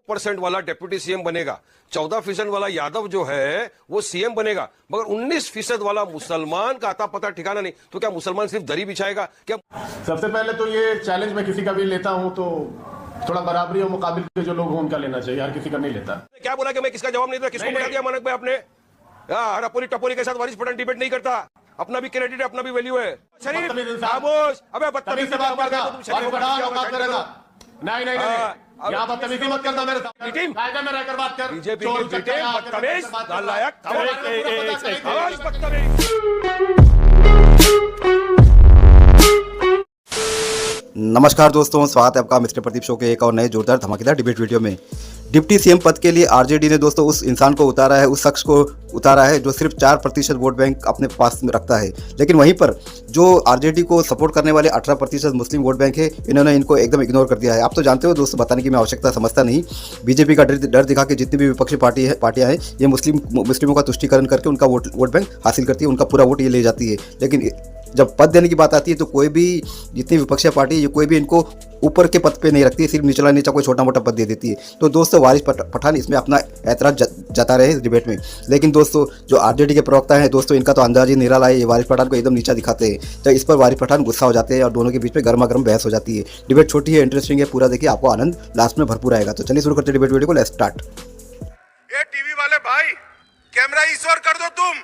10% वाला deputy CM बनेगा, 14% वाला यादव जो है वो सीएम बनेगा, मगर 19% वाला मुसलमान का आता पता ठिकाना नहीं, तो क्या मुसलमान सिर्फ दरी बिछाएगा क्या? सबसे पहले तो ये चैलेंज मैं किसी का भी लेता हूं तो थोड़ा बराबरी और मुकाबिल के जो लोग हों उनका लेना चाहिए, हर किसी का नहीं लेता। क्या बोला कि मैं किसका जवाब नहीं देता? किसको बता दिया मानक भाई आपने? टपोरी टपोरी के साथ वारिस पठान डिबेट नहीं करता, अपना भी क्रेडिट है, अपना भी वैल्यू है। शरीफ खामोश, अबे बदतमीज से बात कर रहा है, तुम शरीफ नहीं नहीं नहीं, यहाँ बदतमीजी मत करना मेरे साथ, कायदे में रहकर बात कर। बीजेपी के बेटे बदतमीज, नालायक, बदतमीज। नमस्कार दोस्तों, स्वागत है आपका मिस्टर प्रदीप शो के एक और नए जोरदार धमाकेदार डिबेट वीडियो में। डिप्टी सीएम पद के लिए आरजेडी ने दोस्तों उस इंसान को उतारा है, उस शख्स को उतारा है जो सिर्फ 4% वोट बैंक अपने पास में रखता है। लेकिन वहीं पर जो आरजेडी को सपोर्ट करने वाले 18% मुस्लिम वोट बैंक है, इन्होंने इनको एकदम इग्नोर कर दिया है। आप तो जानते हो दोस्तों, बताने की मैं आवश्यकता समझता नहीं। बीजेपी का डर दिखा के जितनी भी विपक्षी पार्टियां हैं, ये मुस्लिमों का तुष्टीकरण करके उनका वोट बैंक हासिल करती है, उनका पूरा वोट ये ले जाती है। लेकिन जब पद देने की बात आती है तो कोई भी जितनी विपक्षी पार्टी ये कोई भी इनको ऊपर के पद पे नहीं रखती है, सिर्फ नीचा कोई छोटा मोटा पद दे देती है। तो दोस्तों वारिस पठान इसमें अपना ऐतराज जता रहे हैं इस डिबेट में। लेकिन दोस्तों जो आरजेडी के प्रवक्ता हैं दोस्तों, इनका तो अंदाज ही निराला है, ये वारिस पठान को एकदम नीचा दिखाते हैं। तो इस पर वारिस पठान गुस्सा हो जाते हैं और दोनों के बीच में गर्मा गर्म बहस हो जाती है। डिबेट छोटी है, इंटरेस्टिंग है, पूरा देखिए, आपको आनंद लास्ट में भरपूर आएगा। तो चलिए शुरू करते डिबेट वीडियो को, लेट्स स्टार्ट। ये टीवी वाले भाई, कैमरा ईश्वर कर दो तुम।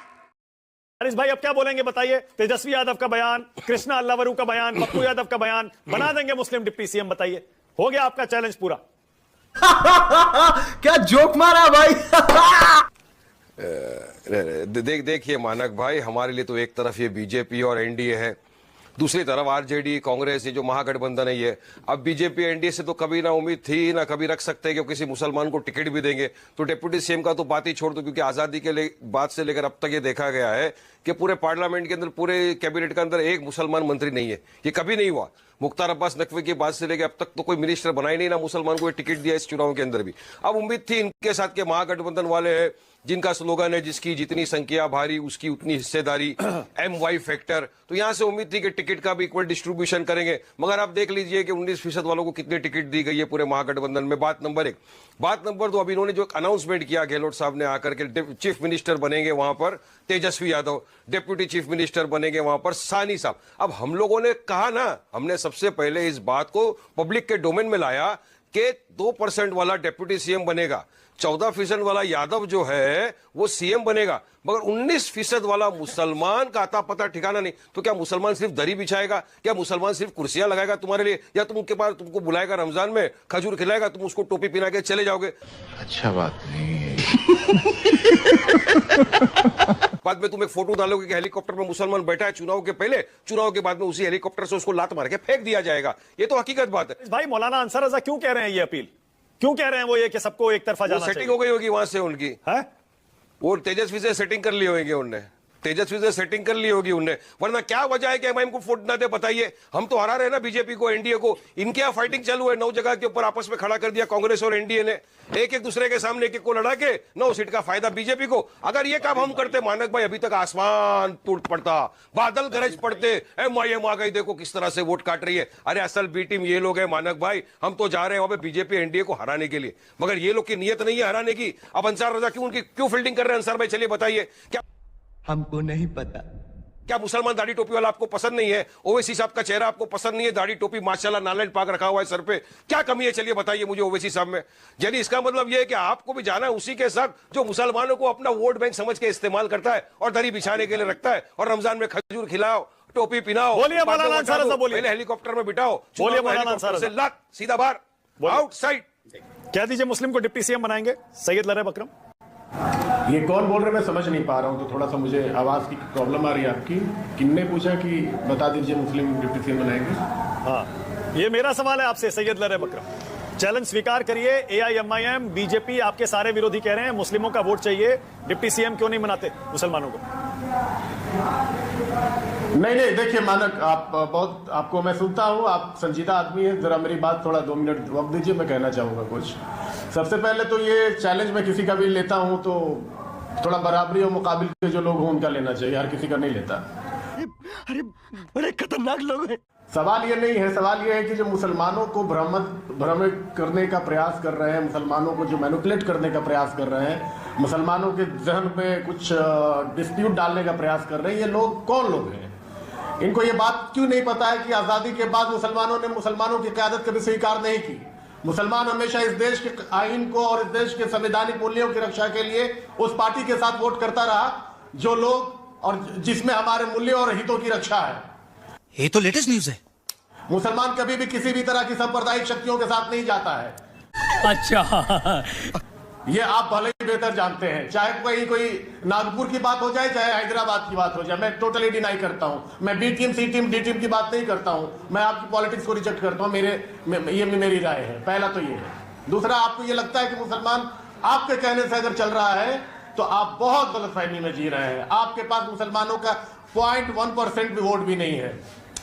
हारिस भाई अब क्या बोलेंगे बताइए? तेजस्वी यादव का बयान, कृष्णा अल्लावरू का बयान, पप्पू यादव का बयान, बना देंगे मुस्लिम डिप्टी सीएम, बताइए। हो गया आपका चैलेंज पूरा। क्या जोक मारा भाई। देखिए मानक भाई, हमारे लिए तो एक तरफ ये बीजेपी और एनडीए है, दूसरी तरफ आरजेडी कांग्रेस, ये जो महागठबंधन है ये। अब बीजेपी एनडीए से तो कभी ना उम्मीद थी ना कभी रख सकते कि किसी मुसलमान को टिकट भी देंगे। तो डिप्टी सीएम का तो बात ही छोड़ दो, क्योंकि आजादी के बाद से लेकर अब तक ये देखा गया है कि पूरे पार्लियामेंट के अंदर, पूरे कैबिनेट के अंदर एक मुसलमान मंत्री नहीं है। ये कभी नहीं हुआ। मुख्तार अब्बास नकवी के बाद से लेकर अब तक तो कोई मिनिस्टर बनाई नहीं, ना मुसलमान को टिकट दिया इस चुनाव के अंदर भी। अब उम्मीद थी इनके साथ के महागठबंधन वाले हैं, जिनका स्लोगन है जिसकी जितनी संख्या भारी उसकी उतनी हिस्सेदारी, MY फैक्टर। तो यहां से उम्मीद थी कि टिकट का भी इक्वल डिस्ट्रीब्यूशन करेंगे। मगर आप देख लीजिए कि 19% वालों को कितनी टिकट दी गई है पूरे महागठबंधन में। बात नंबर 1। बात नंबर 2, अब इन्होंने जो अनाउंसमेंट किया गहलोत साहब ने आकर के, चीफ मिनिस्टर बनेंगे वहां पर Tejashwi Yadav, deputy chief minister बनेंगे वहां पर सानी साहब। अब हम लोगों ने कहा ना, हमने सबसे पहले इस बात को पब्लिक के डोमेन में लाया कि 2% वाला डिप्टी सीएम बनेगा, 14% वाला यादव जो है वो सीएम बनेगा, मगर 19% वाला मुसलमान का आता पता ठिकाना नहीं। तो क्या मुसलमान सिर्फ दरी बिछाएगा? क्या मुसलमान सिर्फ कुर्सियां लगाएगा तुम्हारे लिए? या तुमके पास तुमको बुलाएगा रमजान में, खजूर खिलाएगा, तुम उसको टोपी पहना के चले जाओगे? अच्छा बात नहीं है। बाद में तुम एक फोटो डालोगे कि हेलीकॉप्टर में मुसलमान बैठा है चुनाव के पहले, चुनाव के बाद में उसी हेलीकॉप्टर से उसको लात मार के फेंक दिया जाएगा। ये तो हकीकत बात है भाई। मौलाना अंसार रजा क्यों कह रहे हैं ये अपील? क्यों कह रहे हैं वो ये कि सबको एक तरफा जाना चाहिए? सेटिंग हो गई होगी वहां से उनकी, है? वो तेजस्वी से सेटिंग कर ली होगी उनने, तेजस्वी से सेटिंग कर ली होगी उनने। वरना क्या वजह है कि एमआईएम को वोट ना दे? बताइए। हम तो हरा रहे ना बीजेपी को, एनडीए को। इनके यहाँ फाइटिंग चालू है, 9 जगह के ऊपर आपस में खड़ा कर दिया कांग्रेस और एनडीए ने। एक दूसरे के सामने एक को लड़ा के 9 सीट का फायदा बीजेपी को। अगर ये काम हम करते मानक भाई, अभी तक आसमान टूट पड़ता, बादल गरज पड़ते। एमआईएम आ गई, देखो किस तरह से वोट काट रही है। अरे असल बी टीम ये लोग है मानक भाई, हम तो जा रहे हैं वहां पे बीजेपी एनडीए को हराने के लिए, मगर ये लोग की नीयत नहीं है हराने की। अब अंसार रजा क्यों फील्डिंग कर रहे हैं अंसार भाई? चलिए बताइए। क्या हमको नहीं पता। क्या मुसलमान दाढ़ी टोपी वाला आपको पसंद नहीं है? ओवैसी साहब का चेहरा आपको पसंद नहीं है? दाढ़ी टोपी माशाल्लाह नालन पाक रखा हुआ है सर पे, क्या कमी है? चलिए बताइए मुझे ओवैसी साहब में। यानी इसका मतलब यह है कि आपको भी जाना है उसी के साथ जो मुसलमानों को अपना वोट बैंक समझ के इस्तेमाल करता है और दरी बिछाने के लिए रखता है, और रमजान में खजूर खिलाओ, टोपी पिनाओ, बोलिए मौलाना अंसार रजा, बोलिए। पहले हेलीकॉप्टर में बिठाओ, बोलिए मौलाना अंसार रजा, लात सीधा बाहर, आउटसाइड। कह दीजिए मुस्लिम को डिप्टी सीएम बनाएंगे। सैयद लरेब अकरम, ये कौन बोल रहे मैं समझ नहीं पा रहा हूँ, तो थोड़ा सा मुझे आवाज की प्रॉब्लम आ रही है आपकी। किन्ने पूछा कि बता दीजिए मुस्लिम डिप्टी सीएम बनाएंगे? हाँ, ये मेरा सवाल है आपसे सैयद लरेब अकरम। चैलेंज स्वीकार करिए। एआईएमआईएम, बीजेपी, आपके सारे विरोधी कह रहे हैं मुस्लिमों का वोट चाहिए, डिप्टी सीएम क्यों नहीं बनाते मुसलमानों को? नहीं, देखिए मानक, आपको मैं सुनता हूँ, आप संजीदा आदमी है, जरा मेरी बात थोड़ा 2 मिनट वक्त दीजिए, मैं कहना चाहूंगा कुछ। सबसे पहले तो ये चैलेंज मैं किसी का भी लेता हूं तो थोड़ा बराबरी और मुकाबिल के जो लोग हों उनका लेना चाहिए, हर किसी का नहीं लेता। अरे बड़े खतरनाक लोग हैं। सवाल ये नहीं है, सवाल ये है कि जो मुसलमानों को भ्रमित करने का प्रयास कर रहे हैं, मुसलमानों को जो मैनिपुलेट करने का प्रयास कर रहे हैं, मुसलमानों के जहन में कुछ डिस्प्यूट डालने का प्रयास कर रहे हैं, ये लोग कौन लोग हैं? इनको ये बात क्यों नहीं पता है कि आज़ादी के बाद मुसलमानों ने मुसलमानों की क़यादत कभी स्वीकार नहीं की। मुसलमान हमेशा इस देश के आईन को और इस देश के संवैधानिक मूल्यों की रक्षा के लिए उस पार्टी के साथ वोट करता रहा जो लोग और जिसमें हमारे मूल्यों और हितों की रक्षा है। ये तो लेटेस्ट न्यूज है। मुसलमान कभी भी किसी भी तरह की सांप्रदायिक शक्तियों के साथ नहीं जाता है। अच्छा, ये आप भले ही बेहतर जानते हैं। चाहे कोई नागपुर की बात हो जाए, चाहे हैदराबाद की बात हो जाए, मैं टोटली डिनाई करता हूं। मैं बी टीम, सी टीम, डी टीम की बात नहीं करता हूं। मैं आपकी पॉलिटिक्स को रिजेक्ट करता हूं। ये मेरी राय है। पहला तो ये है। दूसरा, आपको ये लगता है कि मुसलमान आपके कहने से अगर चल रहा है तो आप बहुत गलतफहमी में जी रहे हैं। आपके पास मुसलमानों का 0.1% भी वोट भी नहीं है।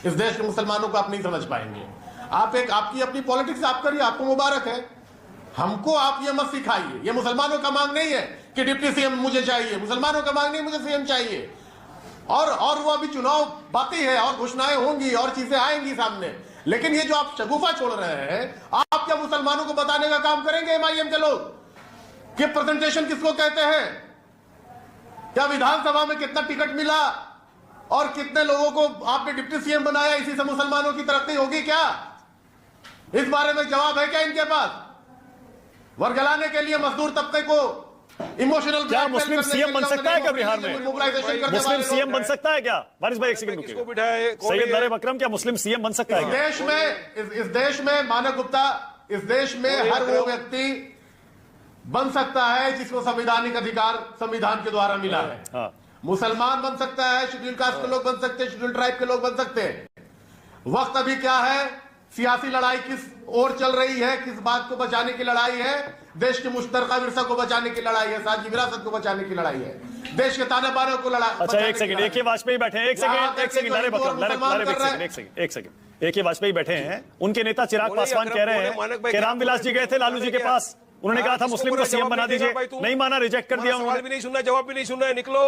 इस देश के मुसलमानों को आप नहीं समझ पाएंगे। आपकी अपनी पॉलिटिक्स आप करिए, आपको मुबारक है। हमको आप ये मत सिखाइए। ये मुसलमानों का मांग नहीं है कि डिप्टी सीएम मुझे चाहिए। मुसलमानों का मांग नहीं, मुझे सीएम चाहिए। और वो अभी चुनाव बाकी है और घोषणाएं होंगी और चीजें आएंगी सामने। लेकिन ये जो आप शगुफा छोड़ रहे हैं, आप क्या मुसलमानों को बताने का काम करेंगे एमआईएम के लोग कि प्रेजेंटेशन किसको कहते हैं? क्या विधानसभा में कितना टिकट मिला और कितने लोगों को आपने डिप्टी सीएम बनाया, इसी से मुसलमानों की तरक्की होगी क्या? इस बारे में जवाब है क्या इनके पास? वर्गलाने के लिए मजदूर तबके को इमोशनल क्या मुस्लिम सीएम बन सकता है क्या बिहार में? मुस्लिम सीएम बन सकता है क्या? वारिस भाई एक सेकंड रुकिए। किसको बिठाए? सैयद नारेब अकरम क्या मुस्लिम सीएम बन सकता है क्या? इस देश में मानव गुप्ता, इस देश में हर वो व्यक्ति बन सकता है जिसको संवैधानिक अधिकार संविधान के द्वारा मिला है। हाँ। मुसलमान बन सकता है, शेड्यूल कास्ट के लोग बन सकते हैं, शेड्यूल ट्राइब के लोग बन सकते हैं। वक्त अभी क्या है? सियासी लड़ाई किस ओर चल रही है, किस बात को बचाने की लड़ाई है? देश के मुश्तरका विरसा को बचाने की लड़ाई है, साझी विरासत को बचाने की लड़ाई है, देश के ताने बाने को लड़ाई। अच्छा एक सेकंड, एक ही वाजपेयी बैठे हैं। एक सेकंड नारेब अकरम, एक ही वाजपेयी बैठे हैं। उनके नेता चिराग पासवान कह रहे हैं कि रामविलास जी गए थे लालू जी के पास, उन्होंने कहा था मुस्लिम को सीएम बना दीजिए, नहीं माना, रिजेक्ट कर दिया उन्होंने। भी नहीं सुनना, जवाब भी नहीं सुनना है, निकलो।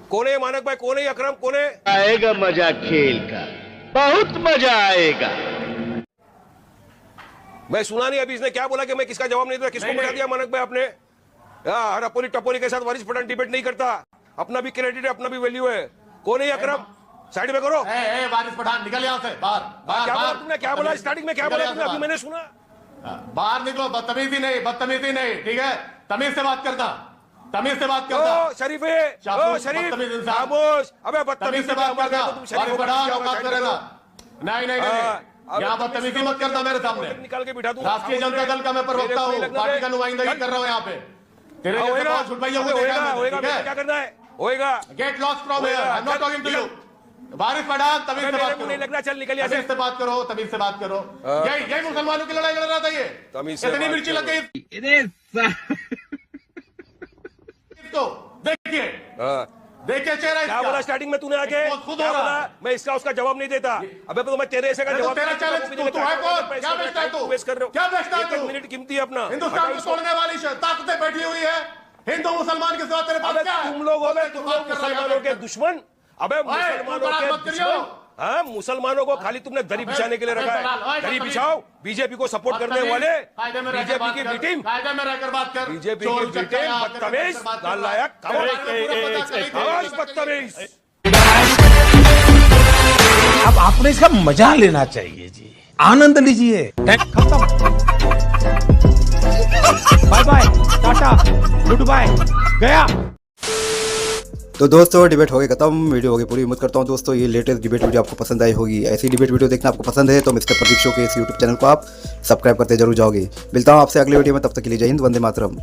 कौन है मानक भाई? कौन है अकरम? कौन है? आएगा मजा खेल का, बहुत मजा आएगा। मैं सुना नहीं अभी इसने क्या बोला कि मैं किसका जवाब नहीं देता। किसको बैठा दिया मानक भाई आपने? हर अपोली टपोली के साथ वारिस पठान डिबेट नहीं करता। अपना भी क्रेडिट है, अपना भी वैल्यू है। कौन है अकरम? साइड में करो। वारिस पठान निकल यहाँ से बाहर। क्या बोला तुमने? क्या बोला स्टार्टिंग में? क्या बोला तुमने? अभी मैंने सुना। बाहर निकलो। बदतमीजी नहीं, ठीक है? तमीज से बात करता, तमीज से बात करता। शरीफ है, शरीफ खामोश। अबे तमीज से बात करता। वारिस पठान बात करेगा। नहीं, यहाँ बदतमीजी मत करना मेरे सामने। निकाल के बिठा दूं। राष्ट्रीय जनता दल का मैं प्रवक्ता हूँ, पार्टी का नुमाइंदगी कर रहा हूँ यहाँ पे। तेरे जैसे बहुत छुटवाइयों को देखा मैंने, क्या करना है? होएगा। Get lost from here, I am not talking to you. Waris Pathan तमीज से बात करो। नहीं लगना, चल निकल यहाँ से। तमीज से बात करो, तमीज से बात करो। यही मुसलमानों की लड़ाई लड़ रहा था ये। इतनी मिर्ची लग गई इसको। देखिए चेहरा क्या बोला स्टार्टिंग में तूने आके? खुद क्या हो रहा बोला? है। मैं इसका उसका जवाब नहीं देता। अबे तो मैं तेरे ऐसे का जवाब तेरा चैलेंज तू है कौन? क्या बेचता है तू? वेस्ट कर रहे हो। क्या बेचता है एक तू? मिनट कीमती है अपना। हिंदुस्तान को तोड़ने वाली ताकतें बैठी हुई है। हिंदू मुसलमान के साथ तेरे पास क्या है? तुम लोग मुसलमानों के दुश्मन। अबे मुसलमानों के दुश्मन। हाँ, मुसलमानों को खाली तुमने दरी बिछाने के लिए रखा है। दरी बिछाओ। बीजेपी को सपोर्ट करने वाले, बीजेपी की बी टीम, कायदे में रहकर बात कर। बीजेपी की बी टीम बदतमीज, नालायक, बदतमीज। अब आपने इसका मजा लेना चाहिए जी, आनंद लीजिए। खत्म। Bye bye, tata, good bye, गया। तो दोस्तों डिबेट हो गई खत्म, वीडियो हो गई पूरी। उम्मीद करता हूँ दोस्तों ये लेटेस्ट डिबेट वीडियो आपको पसंद आई होगी। ऐसी डिबेट वीडियो देखना आपको पसंद है तो मिस्टर प्रदीप शो के इस यूट्यूब चैनल को आप सब्सक्राइब करते जरूर जाओगे। मिलता हूँ आपसे अगले वीडियो में, तब तक के लिए जय हिंद, वंदे मातरम।